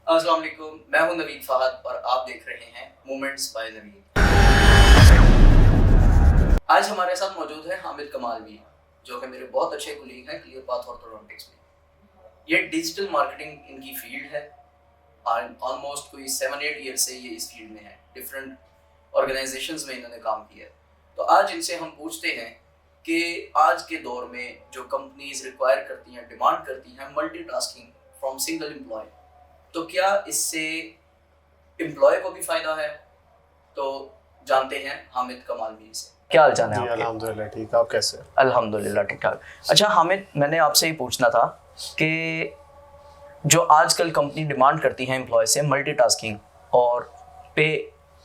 अस्सलाम वालेकुम, मैं हूं नवीद फ़हद और आप देख रहे हैं मोमेंट्स बाय नवीद। आज हमारे साथ मौजूद है हामिद कमालवी, जो कि मेरे बहुत अच्छे कुलीग हैं क्लियर पाथ ऑर्थोडोंटिक्स में। ये डिजिटल मार्केटिंग इनकी फील्ड है और ऑलमोस्ट कोई 7-8 ईयर से ये इस फील्ड में है। डिफरेंट ऑर्गेनाइजेशंस में इन्होंने काम किया है। तो आज इनसे हम पूछते हैं कि आज के दौर में जो कंपनीज रिक्वायर करती हैं, डिमांड करती हैं मल्टीटास्किंग फ्रॉम सिंगल एम्प्लॉय, तो क्या इससे एम्प्लॉय को भी फायदा है? तो जानते हैं हामिद कमालवी से। क्या हाल चाल है आपके? अल्हम्दुलिल्लाह ठीक, आप कैसे? अल्हम्दुलिल्लाह ठीक ठाक। अच्छा हामिद, मैंने आपसे ही पूछना था कि जो आजकल कंपनी डिमांड करती है एम्प्लॉय से मल्टीटास्किंग और पे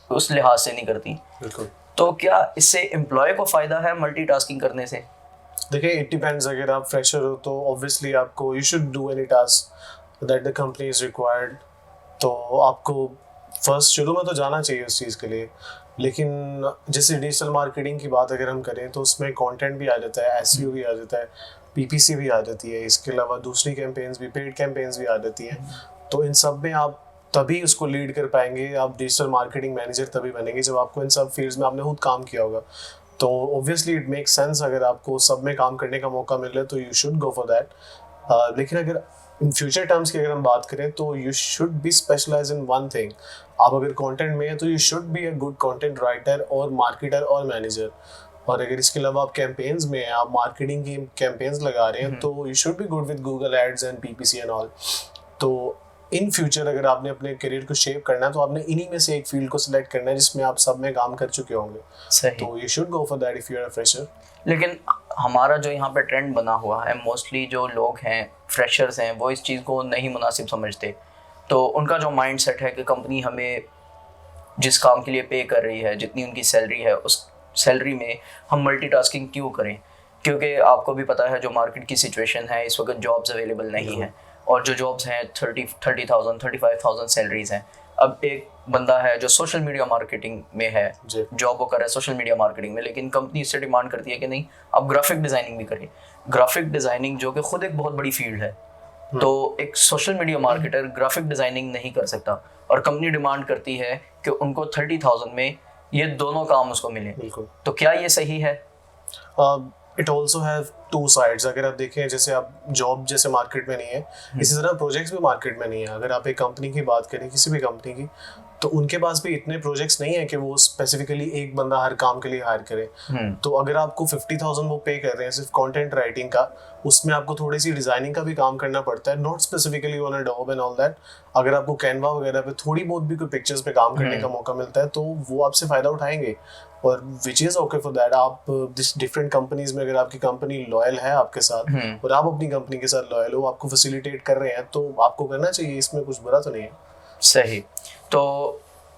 उस लिहाज से नहीं करती, बिल्कुल, तो क्या इससे एम्प्लॉय को फायदा है मल्टीटास्किंग करने से? देखिए इट डिपेंड्स। अगर आप फ्रेशर हो तो ऑब्वियसली आपको you should do any task that the company is required. तो आपको फर्स्ट शुरू में तो जाना चाहिए उस चीज़ के लिए। लेकिन जैसे डिजिटल मार्केटिंग की बात अगर हम करें तो उसमें कंटेंट भी आ जाता है, एसईओ भी आ जाता है, पीपीसी भी आ जाती है, इसके अलावा दूसरी कैंपेन्स भी, पेड कैंपेन्स भी आ जाती हैं। तो इन सब में आप तभी उसको लीड कर पाएंगे, आप डिजिटल मार्केटिंग मैनेजर तभी बनेंगे जब आपको इन सब फील्ड्स में आपने खुद काम किया होगा। तो ऑब्वियसली इट मेक सेंस, अगर आपको सब में काम करने का मौका मिल रहा है तो you should go for that. लेकिन अगर इन फ्यूचर टर्म्स की अगर हम बात करें तो you should be specialise in one thing. आप अगर कंटेंट में है तो you should be a good content writer और मार्केटर और मैनेजर। और अगर इसके अलावा आप कैंपेन्स में हैं, आप मार्केटिंग की कैंपेन्स लगा रहे हैं, तो you should be good with Google ads and PPC and all. तो इन फ्यूचर अगर आपने अपने करियर को शेप करना है तो आपने इन्हीं में से एक फील्ड को सिलेक्ट करना है जिसमें आप सब में काम कर चुके होंगे। सही। तो you should go for that if you are a fresher. लेकिन हमारा जो यहाँ पे ट्रेंड बना हुआ है, मोस्टली जो लोग हैं फ्रेशर्स हैं, वो इस चीज़ को नहीं मुनासिब समझते। तो उनका जो माइंड सेट है कि कंपनी हमें जिस काम के लिए पे कर रही है, जितनी उनकी सैलरी है, उस सैलरी में हम मल्टीटास्किंग क्यों करें? क्योंकि आपको भी पता है जो मार्केट की सिचुएशन है इस वक्त, जॉब्स अवेलेबल नहीं है और जो जॉब्स हैं 30,000 35,000 सैलरीज हैं। अब एक बंदा है जो सोशल मीडिया मार्केटिंग में है, जॉब वो कर रहा है सोशल मीडिया मार्केटिंग में, लेकिन कंपनी इससे डिमांड करती है कि नहीं आप ग्राफिक डिज़ाइनिंग भी करें। ग्राफिक डिज़ाइनिंग जो कि खुद एक बहुत बड़ी फील्ड है, तो एक social media marketer graphic designing नहीं कर सकता और कंपनी डिमांड करती है कि उनको 30,000 में ये दोनों काम उसको मिले। तो क्या ये सही है? It also have two sides. अगर आप देखें, जैसे आप जॉब जैसे मार्केट में नहीं है, इसी तरह प्रोजेक्ट्स भी मार्केट में नहीं है। अगर आप एक कंपनी की बात करें, किसी भी कंपनी की, तो उनके पास भी इतने प्रोजेक्ट्स नहीं है कि वो स्पेसिफिकली एक बंदा हर काम के लिए हायर करे। तो अगर आपको 50,000 वो पे कर रहे हैं सिर्फ कंटेंट राइटिंग का, उसमें आपको थोड़ी सी डिजाइनिंग का भी काम करना पड़ता है, not specifically on a job and all that. अगर आपको कैनवा वगैरह पे थोड़ी बहुत भी कोई पिक्चर्स पे काम करने का मौका मिलता है तो वो आपसे फायदा उठाएंगे, और which is okay for that. आप डिफरेंट कंपनीज में अगर आपकी कंपनी लॉयल है आपके साथ और आप अपनी कंपनी के साथ लॉयल हो, आपको फैसिलिटेट कर रहे हैं, तो आपको करना चाहिए, इसमें कुछ बुरा तो नहीं है। सही। तो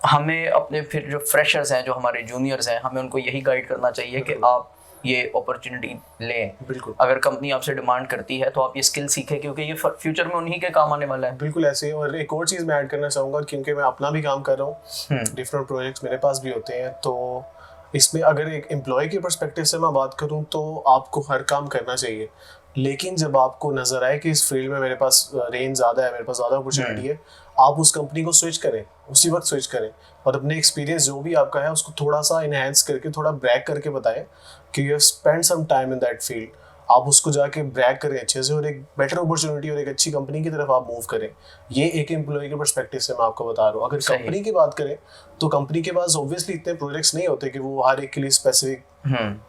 हमें अपने फिर जो फ्रेशर्स हैं, जो हमारे जूनियर्स हैं, हमें उनको यही गाइड करना चाहिए कि आप ये अपॉर्चुनिटी लें। बिल्कुल, अगर कंपनी आपसे डिमांड करती है तो आप ये स्किल सीखें, क्योंकि ये फ्यूचर में उन्हीं के काम आने वाला है। बिल्कुल ऐसे ही। और एक और चीज़ मैं ऐड करना चाहूँगा, क्योंकि मैं अपना भी काम कर रहा हूँ, डिफरेंट प्रोजेक्ट्स मेरे पास भी होते हैं, तो इसमें अगर एक एम्प्लॉय के पर्सपेक्टिव से मैं बात करूँ तो आपको हर काम करना चाहिए। लेकिन जब आपको नज़र आए कि इस फील्ड में मेरे पास रेंज ज़्यादा है, मेरे पास ज़्यादा अपॉर्चुनिटी है, आप उस कंपनी को स्विच करें, उसी वक्त स्विच करें, और अपने एक्सपीरियंस जो भी आपका है उसको थोड़ा सा इनहेंस करके, थोड़ा ब्रैग करके बताएं कि you have spend some time in that field. आप उसको जाके ब्रैग करें अच्छे से, और एक बेटर अपॉर्चुनिटी और एक अच्छी कंपनी की तरफ आप मूव करें। ये एक एम्प्लॉय के पर्सपेक्टिव से मैं आपको बता रहा हूँ। अगर कंपनी की बात करें तो कंपनी के पास ऑब्वियसली इतने प्रोजेक्ट्स नहीं होते कि वो हर एक के लिए स्पेसिफिक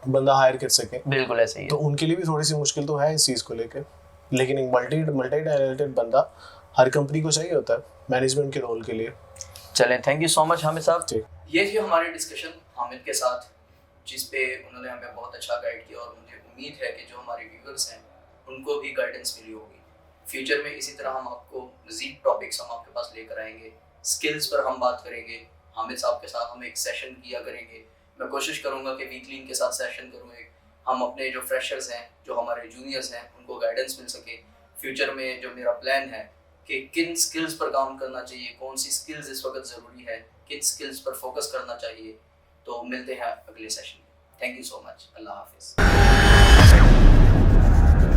बंदा हायर कर सके। बिल्कुल ऐसे ही है। तो उनके लिए भी थोड़ी सी मुश्किल तो है इस चीज़ को लेकर, लेकिन एक मल्टी टैलेंटेड बंदा हर कंपनी को चाहिए होता है मैनेजमेंट के रोल के लिए। चलें, thank you so much Hamid साहब। ये थी हमारी डिस्कशन हामिद के साथ, जिस पे उन्होंने हमें बहुत अच्छा गाइड किया, और मुझे उम्मीद है कि जो हमारे व्यूअर्स हैं उनको भी गाइडेंस मिली होगी। फ्यूचर में इसी तरह हम आपको मज़ीद टॉपिक्स हम आपके पास लेकर आएंगे, स्किल्स पर हम बात करेंगे। हामिद साहब के साथ हम एक सेशन किया करेंगे। मैं कोशिश करूँगा कि वीकली इनके साथ सेशन करूँ एक, हम अपने जो फ्रेशर्स हैं, जो हमारे जूनियर्स हैं, उनको गाइडेंस मिल सके। फ्यूचर में जो मेरा प्लान है कि किन स्किल्स पर काम करना चाहिए, कौन सी स्किल्स इस वक्त ज़रूरी है, किन स्किल्स पर फोकस करना चाहिए। तो मिलते हैं अगले सेशन में। Thank you so much. अल्लाह हाफिज़।